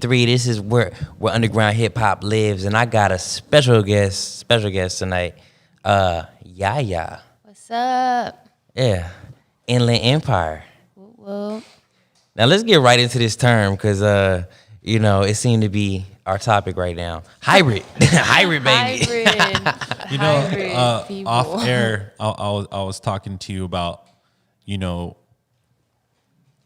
Cthree. This is where underground hip hop lives, and I got a special guest tonight. Yah-Ra. What's up? Yeah, Inland Empire. Well, Now let's get right into this term because it seemed to be our topic right now. Hybrid, hybrid baby. hybrid. You know, Hybrid people. off air, I was talking to you about,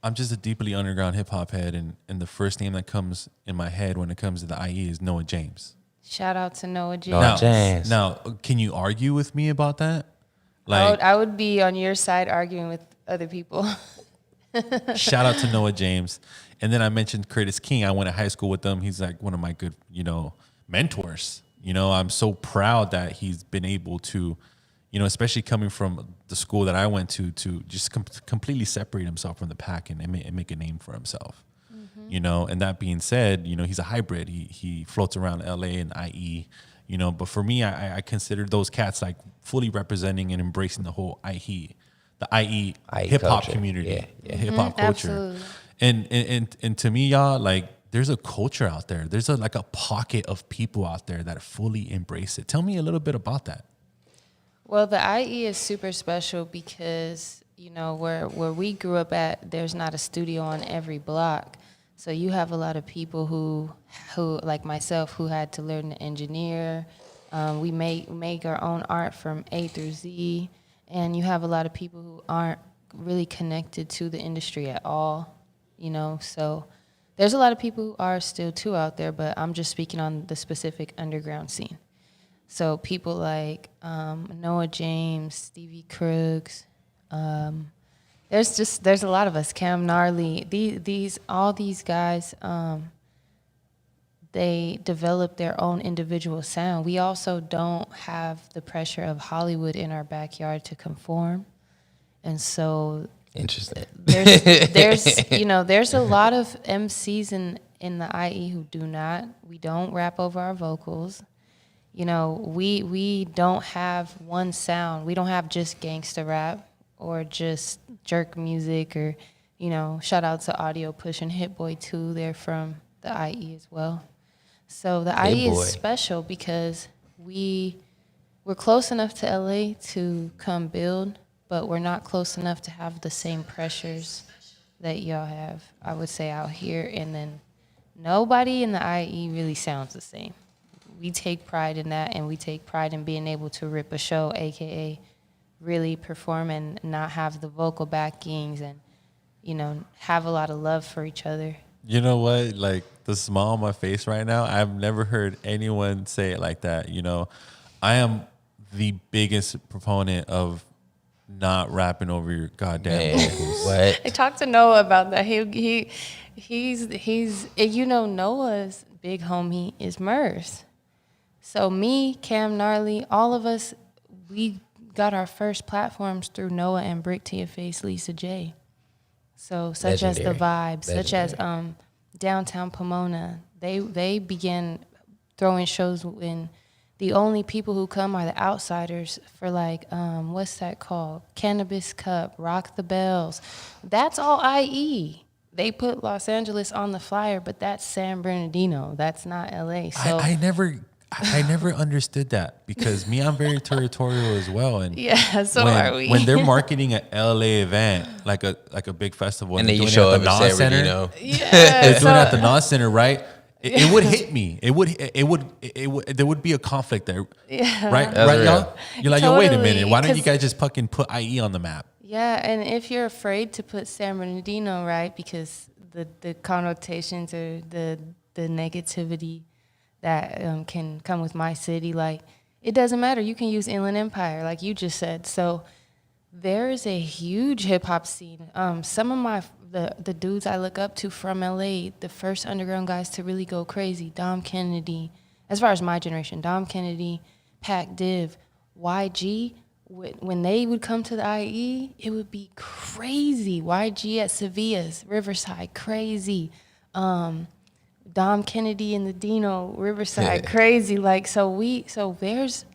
I'm just a deeply underground hip hop head, and the first name that comes in my head when it comes to the IE is Noah James. Shout out to Noah James. Noah James. Now, can you argue with me about that? I would be on your side arguing with other people. Shout out to Noah James. And then I mentioned Curtis King. I went to high school with him. He's like one of my good, mentors. I'm so proud that he's been able to, especially coming from the school that I went to just completely separate himself from the pack and make a name for himself. Mm-hmm. And that being said, he's a hybrid. He floats around LA and IE, but for me, I consider those cats like fully representing and embracing the whole IE hip hop community, hip hop culture. Absolutely. And to me, y'all, like there's a culture out there. There's a pocket of people out there that fully embrace it. Tell me a little bit about that. Well, the IE is super special because, where we grew up at, there's not a studio on every block. So you have a lot of people who like myself, who had to learn to engineer. We make our own art from A through Z. And you have a lot of people who aren't really connected to the industry at all, So there's a lot of people who are still too out there, but I'm just speaking on the specific underground scene. So people like Noah James, Stevie Crooks, there's a lot of us. Cam Gnarly, all these guys. They develop their own individual sound. We also don't have the pressure of Hollywood in our backyard to conform, and so Interesting. There's a lot of MCs in the IE who do not. We don't rap over our vocals. We don't have one sound. We don't have just gangsta rap or just jerk music or, shout out to Audio Push and Hit Boy too. They're from the IE as well. So the IE is special because we're close enough to LA to come build, but we're not close enough to have the same pressures that y'all have, I would say, out here. And then nobody in the IE really sounds the same. We take pride in that, and we take pride in being able to rip a show, AKA really perform and not have the vocal backings and, have a lot of love for each other. You know what? Like the smile on my face right now, I've never heard anyone say it like that. I am the biggest proponent of not rapping over your goddamn vocals. What? I talked to Noah about that. He's Noah's big homie is Murs. So me, Cam Gnarly, all of us, we got our first platforms through Noah and Brick to Your Face, Lisa J. So such as The Vibes, such as Downtown Pomona. They began throwing shows when the only people who come are the outsiders for what's that called? Cannabis Cup, Rock the Bells. That's all IE. They put Los Angeles on the flyer, but that's San Bernardino. That's not LA. So I never understood that because I'm very territorial as well. And yeah, so are we. When they're marketing an LA event, like a big festival, And then you show up at San Bernardino. Yeah, they're doing it at the Nas Center, right? It would hit me. It would. There would be a conflict there. Yeah. Right, That's y'all. You're like, yo, wait a Totally, minute. Why don't you guys just fucking put IE on the map? Yeah, and if you're afraid to put San Bernardino, right, because the connotations or the negativity that can come with my city, it doesn't matter. You can use Inland Empire, like you just said. So there is a huge hip hop scene. Some of the dudes I look up to from LA, the first underground guys to really go crazy, Dom Kennedy, as far as my generation, Dom Kennedy, Pac Div, YG. When they would come to the IE, it would be crazy. YG at Sevilla's, Riverside, crazy. Dom Kennedy and the Dino, Riverside, crazy. So there's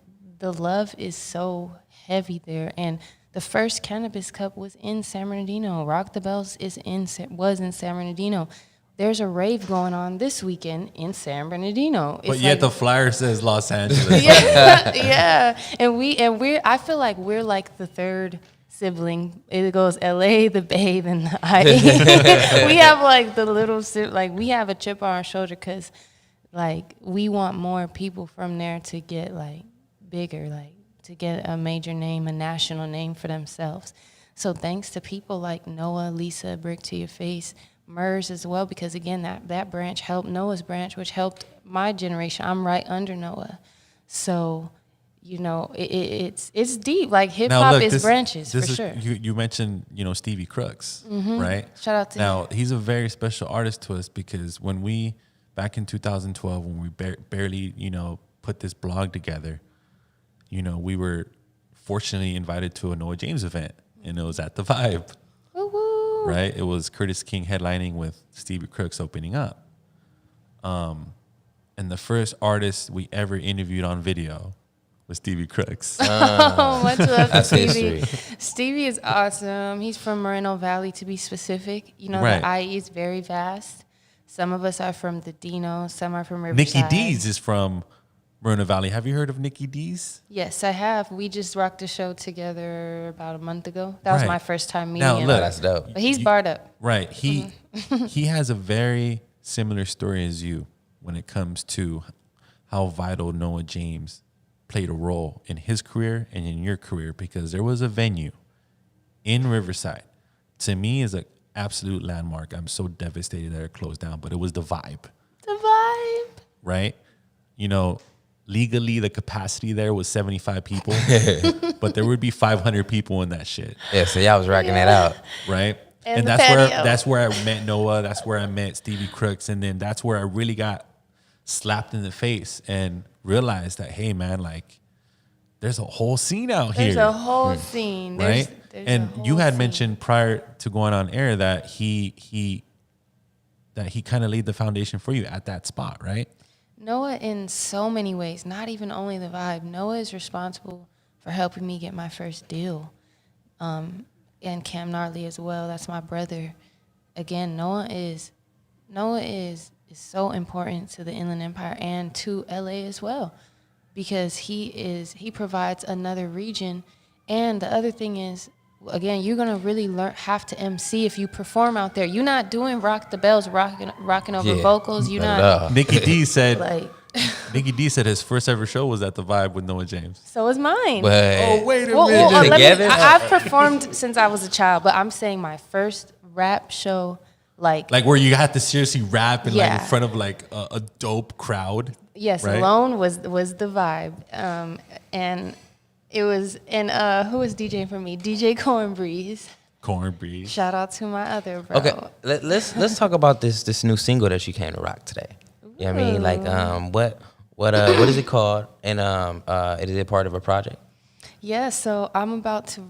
the love is so heavy there. And the first Cannabis Cup was in San Bernardino. Rock the Bells was in San Bernardino. there's a rave going on this weekend in San Bernardino. It's But yet like- the flyer says Los Angeles. yeah. And we're I feel like we're like the third sibling. It goes LA, the Bay, then the IE. We have like the little like we have a chip on our shoulder because like we want more people from there to get like bigger, like to get a major name, a national name for themselves. So thanks to people like Noah, Lisa, Brick to Your Face, MERS as well, because again, that branch helped Noah's branch, which helped my generation. I'm right under Noah. So, you know, it's deep. Like hip hop is branches for sure. You mentioned, Stevie Crooks, right? Shout out to him. Now, he's a very special artist to us because when we, back in 2012, when we barely, put this blog together, we were fortunately invited to a Noah James event, and it was at the Vibe. Woo-woo. Right? It was Curtis King headlining with Stevie Crooks opening up. And the first artist we ever interviewed on video was Stevie Crooks. Oh, much love to That's Stevie. history. Stevie is awesome. He's from Moreno Valley, to be specific. You know, Right. the IE is very vast. Some of us are from the Dino, some are from Nikki Riverside. D's is from Moreno Valley. Have you heard of Nikki D's? Yes, I have. We just rocked a show together about a month ago. That was Right. my first time meeting Now, him. look, That's dope. But he's barred up. Right. He he has a very similar story as you when it comes to how vital Noah James played a role in his career and in your career, because there was a venue in Riverside. To me, is an absolute landmark. I'm so devastated that it closed down, but it was the Vibe, The Vibe. right? Legally the capacity there was 75 people, but there would be 500 people in that shit. Yeah, so y'all was rocking that out. Right. And the that's patio. that's where I met Noah. That's where I met Stevie Crooks. And then that's where I really got slapped in the face and realized that, hey man, like there's a whole scene out There's here. a whole scene. Right. There's And a you whole had scene. mentioned prior to going on air that he kind of laid the foundation for you at that spot, right? Noah in so many ways, not even only the Vibe. Noah is responsible for helping me get my first deal. And Cam Gnarly as well. That's my brother. Again, Noah is so important to the Inland Empire and to LA as well, because he provides another region. And the other thing is, again, you're gonna really have to MC if you perform out there. You're not doing rock the bells, rocking over Yeah, vocals. You're not at not all. Nikki D said like. Nikki D said his first ever show was at the Vibe with Noah James. So is mine. But wait a Well, let me- Together? I've performed since I was a child, but I'm saying my first rap show, like Like where you had to seriously rap in like Yeah. in front of like a dope crowd. yes, right? alone was the Vibe, and it was who was DJing for me? DJ Cornbreeze. Cornbread. Shout out to my other bro. okay, let's talk about this new single that you came to rock today. You know what I mean? Like what is it called? And is it part of a project? Yeah, so I'm about to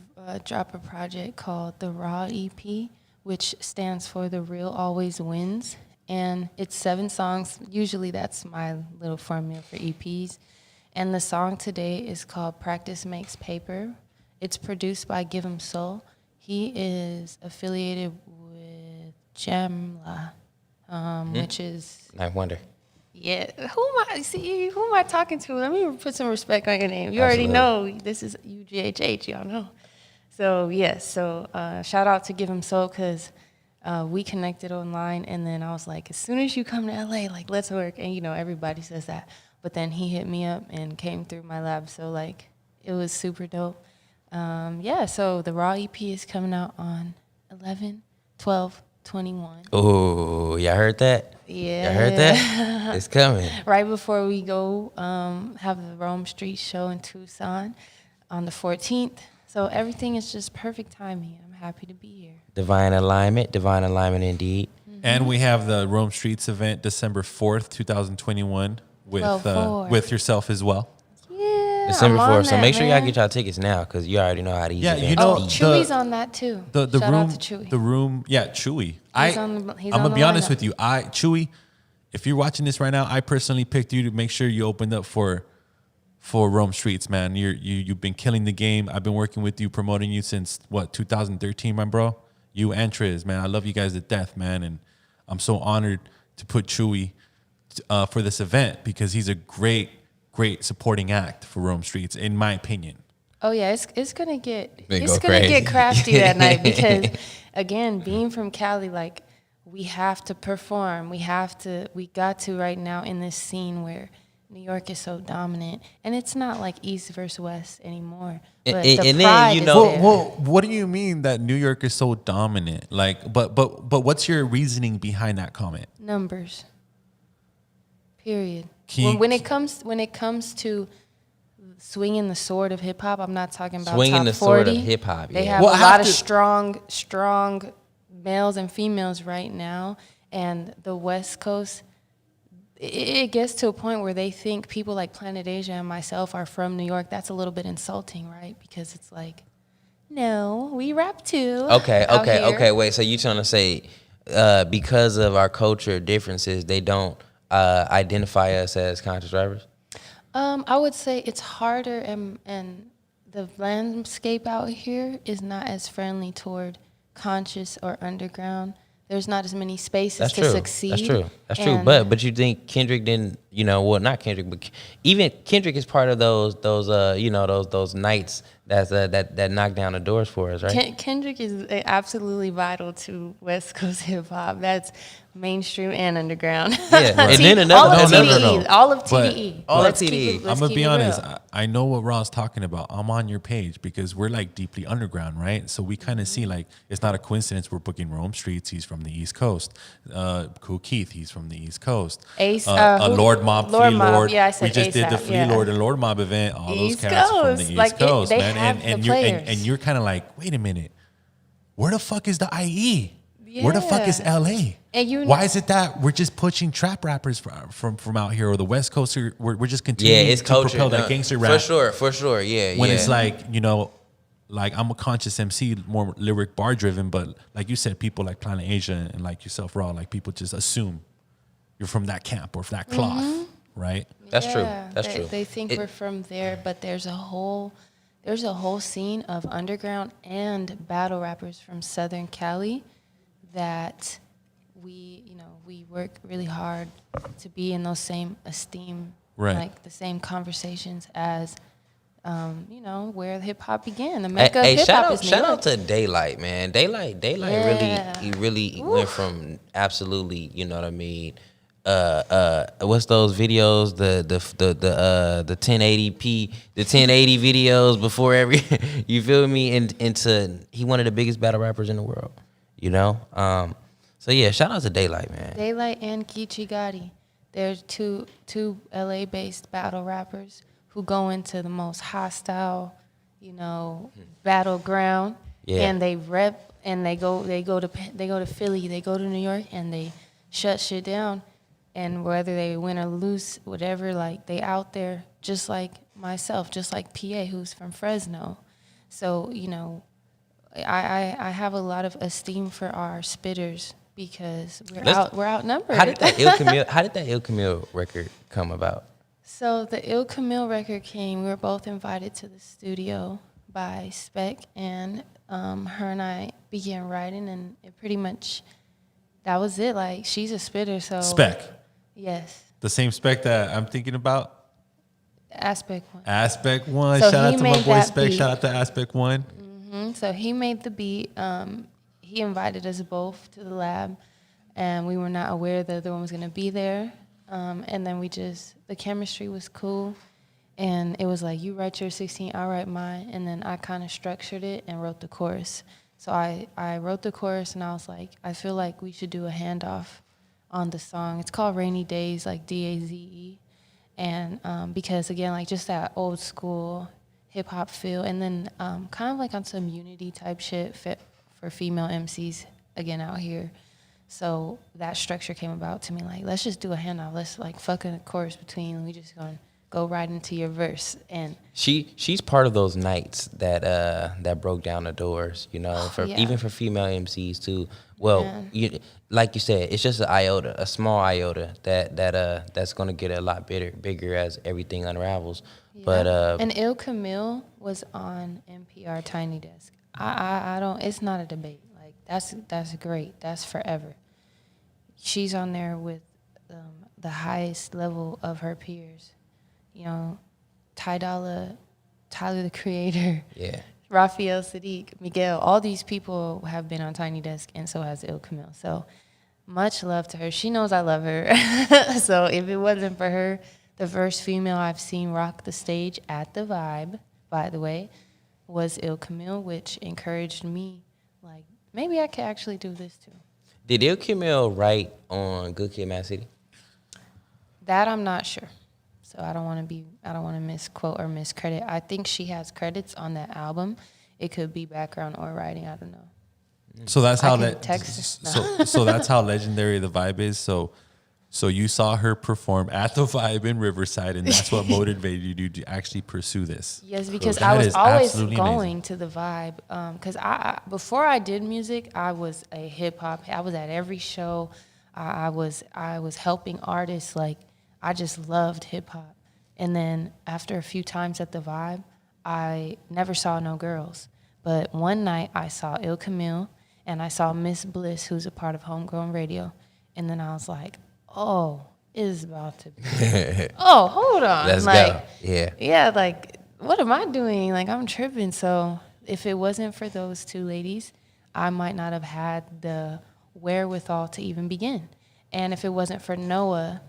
drop a project called the Raw EP, which stands for The Real Always Wins. And it's 7 songs. Usually that's my little formula for EPs. And the song today is called Practice Makes Paper. It's produced by Give 'Em Soul. He is affiliated with Jamla, which is... I wonder. Yeah, who am I talking to? Let me put some respect on your name. You already know this is UGHH, y'all know. So shout out to Give 'Em Soul, because we connected online, and then I was like, as soon as you come to LA, like let's work. And everybody says that, but then he hit me up and came through my lab, so like it was super dope. So the Raw EP is coming out on 11/12/21. Oh, y'all heard that? Yeah. Y'all heard that? It's coming. Right before we go have the Rome Street show in Tucson on the 14th. So everything is just perfect timing. I'm happy to be here. Divine alignment indeed. And we have the Rome Streets event December 4th, 2021 with 12/4. with yourself as well. Yeah, December I'm on 4th. So that, make sure y'all man. get y'all tickets now, because you already know how these Yeah, events you know, Oh, be. Chewy's on that too. The Shout room, out to Chewy. the room, yeah, Chewy. He's I'm on gonna the be honest lineup. with you. Chewy, if you're watching this right now, I personally picked you to make sure you opened up for Rome Streets, man. You've been killing the game. I've been working with you, promoting you since 2013, my bro. You and Triz, man. I love you guys to death, man. And I'm so honored to put Chewy for this event because he's a great supporting act for Rome Streets, in my opinion. Oh yeah, it's gonna get They it's go gonna crazy. get crafty that night because again, being from Cali, like we have to perform. We got to right now in this scene where New York is so dominant, and it's not like East versus West anymore. But the and then, pride you is know- there. Well, what do you mean that New York is so dominant? Like, but what's your reasoning behind that comment? Numbers. Period. Can you- When it comes to swinging the sword of hip hop, I'm not talking about Swinging top the sword 40. of hip-hop, They yeah. have Well, a I lot have of to- strong males and females right now, and the West Coast. It gets to a point where they think people like Planet Asia and myself are from New York. That's a little bit insulting, right? Because it's like, no, we rap too. Okay, out here. wait. So you trying to say because of our culture differences, they don't identify us as conscious rappers? I would say it's harder, and the landscape out here is not as friendly toward conscious or underground. There's not as many spaces That's to true. succeed. That's true. And But you think Kendrick didn't? Well, not Kendrick, but even Kendrick is part of those nights that knock down the doors for us, right? Kendrick is absolutely vital to West Coast hip hop. That's mainstream and underground. Yeah. And then all another- of no, no, TDE, no. all of But- TDE. All of Let's keep TDE. it- let's I'm gonna keep be it honest. real. I know what Ron's talking about. I'm on your page because we're like deeply underground, right? So we kind of see like it's not a coincidence we're booking Rome Streets. He's from the East Coast. Cool Keith, he's from the East Coast. Ace, Lord Mob, Lord Flea Mob. Lord. Yeah, I said we just did the ASAP, Flea yeah. Lord and Lord Mob event. All East those cats are from the Coast. East Like, Coast, they man. have the players. And you're kind of like, wait a minute, where the fuck is the IE? Where the fuck is Yeah. LA? And you Why know- is it that we're just pushing trap rappers from out here or the West Coast? We're just Yeah, continuing it's to culture. propel that No, gangster rap. For sure. Yeah, When yeah. it's like, like I'm a conscious MC, more lyric bar driven, but like you said, people like Planet Asia and like yourself, Raw, like people just assume you're from that camp or from that cloth, right? That's true. Yeah, That's they, true. They think It- we're from there, but there's a whole scene of underground and battle rappers from Southern Cali that we work really hard to be in those same esteem, Right. like the same conversations as where hip hop began. The mecca of Hey, hip hop is New shout York. out to Daylight, man. Daylight Yeah. really went from absolutely, you know what I mean. What's those videos? The 1080p, the 1080 videos before every, you feel me? Into he one of the biggest battle rappers in the world, you know. So yeah, shout out to Daylight, man. Daylight and Geechee Gotti. They're two LA-based battle rappers who go into the most hostile, battleground, Yeah. and they rep and they go to Philly, they go to New York, and they shut shit down. And whether they win or lose, whatever, like they out there, just like myself, just like PA, who's from Fresno. So I have a lot of esteem for our spitters because we're outnumbered. How did that Ill Camille record come about? So the Il Camille record came. We were both invited to the studio by Spec, and her and I began writing, and it pretty much that was it. Like she's a spitter, so Spec, yes, the same spec that I'm thinking about. Aspect One. Aspect One. So Shout he out to my made boy that Spec. beat. Shout out to Aspect One. So he made the beat. He invited us both to the lab, and we were not aware the other one was going to be there. And then the chemistry was cool. And it was like, you write your 16, I'll write mine. And then I kind of structured it and wrote the chorus. So I wrote the chorus, and I was like, I feel like we should do a handoff on the song. It's called Rainy Days, like DAZE. And because, again, like just that old school hip-hop feel. And then kind of like on some unity type shit for female MCs, again, out here. So that structure came about to me like, let's just do a handoff. Let's like fuck a chorus between. We just gonna go right into your verse. And She's part of those nights that broke down the doors, Yeah. even for female MCs too. Well, like you said, it's just a small iota that's gonna get a lot bigger as everything unravels. yeah. But and Il Camille was on NPR Tiny Desk. I don't. It's not a debate. Like that's great. That's forever. she's on there with the highest level of her peers. You know, Tyler, the Creator, Yeah. Raphael Sadiq, Miguel, all these people have been on Tiny Desk, and so has Il Camille. So much love to her. She knows I love her. So if it wasn't for her, the first female I've seen rock the stage at the Vibe, by the way, was Il Camille, which encouraged me, like, maybe I could actually do this too. Did Il Camille write on Good Kid, Mad City? That I'm not sure. So I don't want to misquote or miscredit. I think she has credits on that album. It could be background or writing. I don't know. So that's how so that's how legendary the Vibe is. So you saw her perform at the Vibe in Riverside, and that's what motivated you to actually pursue this. Yes, because That I was is always absolutely going amazing. to the Vibe. Because I before I did music, I was a hip hop. I was at every show. I was helping artists. Like, I just loved hip hop. And then after a few times at the Vibe, I never saw no girls. But one night I saw Il Camille and I saw Miss Bliss, who's a part of Homegrown Radio. And then I was like, oh, it's about to be. Oh, hold on. Let's like, go. Yeah. Yeah, like, what am I doing? Like, I'm tripping. So if it wasn't for those two ladies, I might not have had the wherewithal to even begin. And if it wasn't for Noah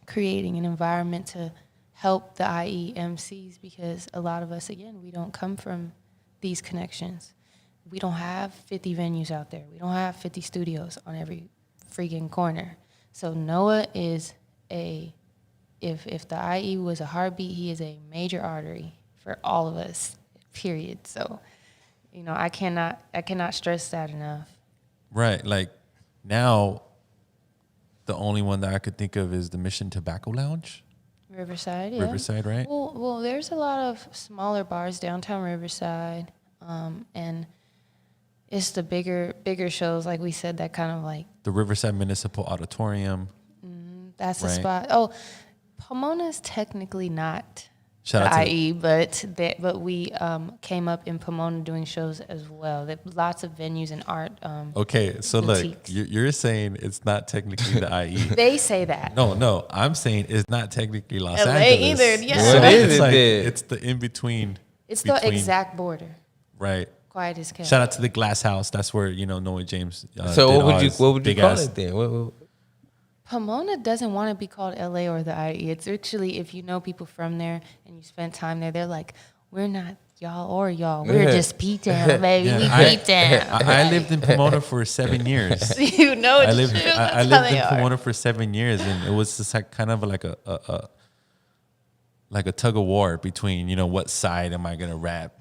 creating an environment to help the IE MCs, because a lot of us, again, we don't come from these connections. We don't have 50 venues out there. We don't have 50 studios on every freaking corner. So Noah is if the IE was a heartbeat, he is a major artery for all of us, period. So, you know, I cannot stress that enough. Right. Like, now the only one that I could think of is the Mission Tobacco Lounge. Riverside, yeah. Riverside, right? Well, there's a lot of smaller bars downtown Riverside, and it's the bigger shows, like we said, that kind of like The Riverside Municipal Auditorium. that's the Right. spot. Oh, Pomona is technically not Shout out the to IE, but we came up in Pomona doing shows as well. There lots of venues and art. Okay, so look, boutiques. you're saying it's not technically the IE. They say that. No, I'm saying it's not technically Los LA Angeles. either, yeah. So What is it's it like, then? it's the in between. It's the exact border. Right. Quiet as kept. Shout out to the Glass House. That's where Noah James. So did what would all you his call big ass- it then? What? Pomona doesn't want to be called LA or the IE. It's actually, if you know people from there and you spend time there, they're like, we're not y'all or y'all. We're just P-Town, baby. Yeah, We P-Town. I lived in Pomona for 7 years. You know I it's lived true. I That's how lived they in are. Pomona for 7 years, and it was just like kind of like a tug of war between, what side am I gonna rap,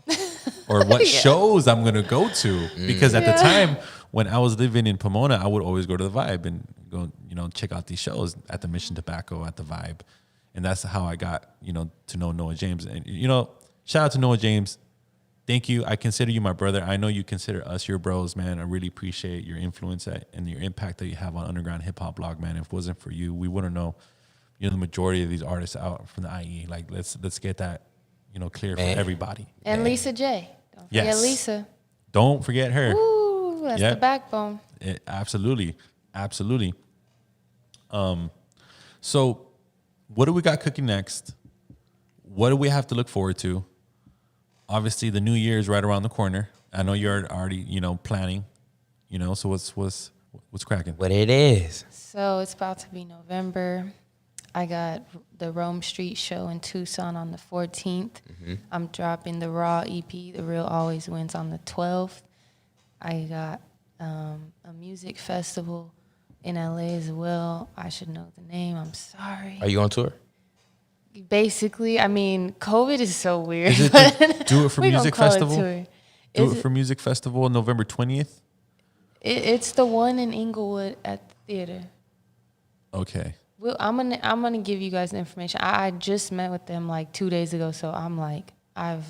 or what shows I'm gonna go to. Because at the time when I was living in Pomona, I would always go to the Vibe and go, check out these shows at the Mission Tobacco, at the Vibe, and that's how I got, to know Noah James. And shout out to Noah James. Thank you. I consider you my brother. I know you consider us your bros, man. I really appreciate your influence and your impact that you have on underground hip hop blog, man. If it wasn't for you, we wouldn't know, the majority of these artists out from the IE. Like, let's get that, clear for everybody. And Lisa J. Don't forget Yes. Lisa. Don't forget her. Ooh, that's Yep. the backbone. Absolutely. So what do we got cooking next? What do we have to look forward to? Obviously, the new year is right around the corner. I know you're already, planning, so what's cracking? What it is? So it's about to be November. I got the Rome Street show in Tucson on the 14th. I'm dropping the Raw EP, The Real Always Wins, on the 12th. I got a music festival in LA as well. I should know the name. I'm sorry. Are you on tour? Basically, I mean, COVID is so weird. Is it but Do It For we gonna Music call it Festival? tour. Do Is It For Music Festival, November 20th? It's the one in Inglewood at the theater. Okay. Well, I'm gonna give you guys the information. I just met with them like 2 days ago, so I'm like, I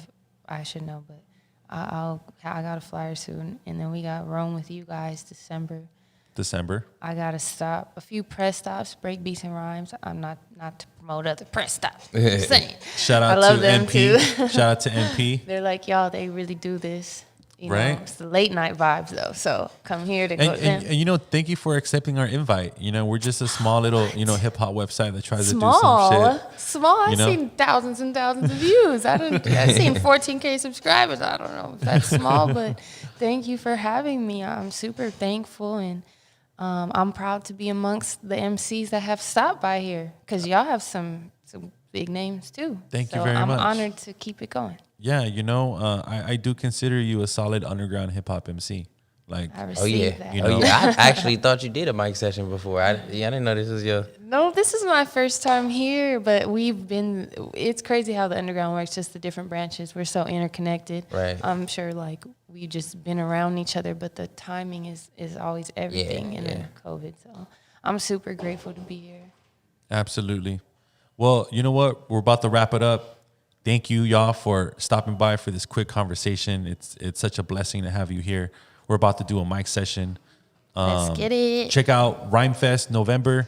should know, but I got a flyer soon, and then we got Rome with you guys December. I gotta stop a few press stops, break beats and rhymes. I'm not to promote other press stops. I'm saying. Shout I out love to them MP. too. Shout out to MP. They're like, y'all, they really do this. You know, Right. it's the late night vibes though. So come here to go. And you know, thank you for accepting our invite. You know, we're just a small little, you know, hip hop website that tries to do some shit. Small. I've you know? seen thousands and thousands of views. I've seen 14K subscribers. I don't know if that's small, but thank you for having me. I'm super thankful, and I'm proud to be amongst the MCs that have stopped by here, because y'all have some big names too. Thank you very much. I'm honored to keep it going. Yeah, you know, I do consider you a solid underground hip hop MC. Like, I Oh yeah, received that. You oh know? yeah. I actually thought you did a mic session before. I didn't know this was your. No, this is my first time here, but it's crazy how the underground works, just the different branches. We're so interconnected. Right. I'm sure like we've just been around each other, but the timing is always everything, and then COVID. So I'm super grateful to be here. absolutely. Well, you know what? We're about to wrap it up. Thank you, y'all, for stopping by for this quick conversation. It's such a blessing to have you here. We're about to do a mic session. Let's get it. Check out Rhyme Fest November.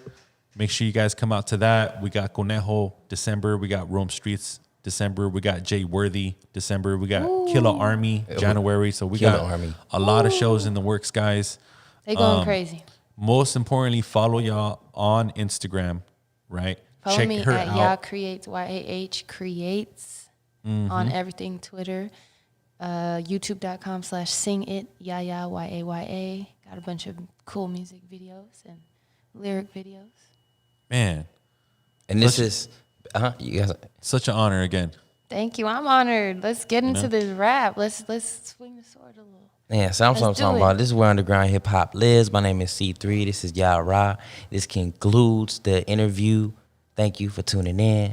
Make sure you guys come out to that. We got Conejo December. We got Rome Streets December. We got Jay Worthy December. We got Killer Army January. So we Killer got Army. a lot of shows in the works, guys. They going crazy. Most importantly, follow y'all on Instagram, right? Follow Check me her at out. Yah Creates, YAH Creates on everything, Twitter, youtube.com/singit, Yah YAYA. Got a bunch of cool music videos and lyric videos. Man, And this is, you guys. such an honor again. Thank you. I'm honored. Let's get into know? this rap. Let's swing the sword a little. Yeah, so I'm Let's do talking it. about. This is where underground hip hop lives. My name is Cthree. This is Yah-Ra. This concludes the interview. Thank you for tuning in.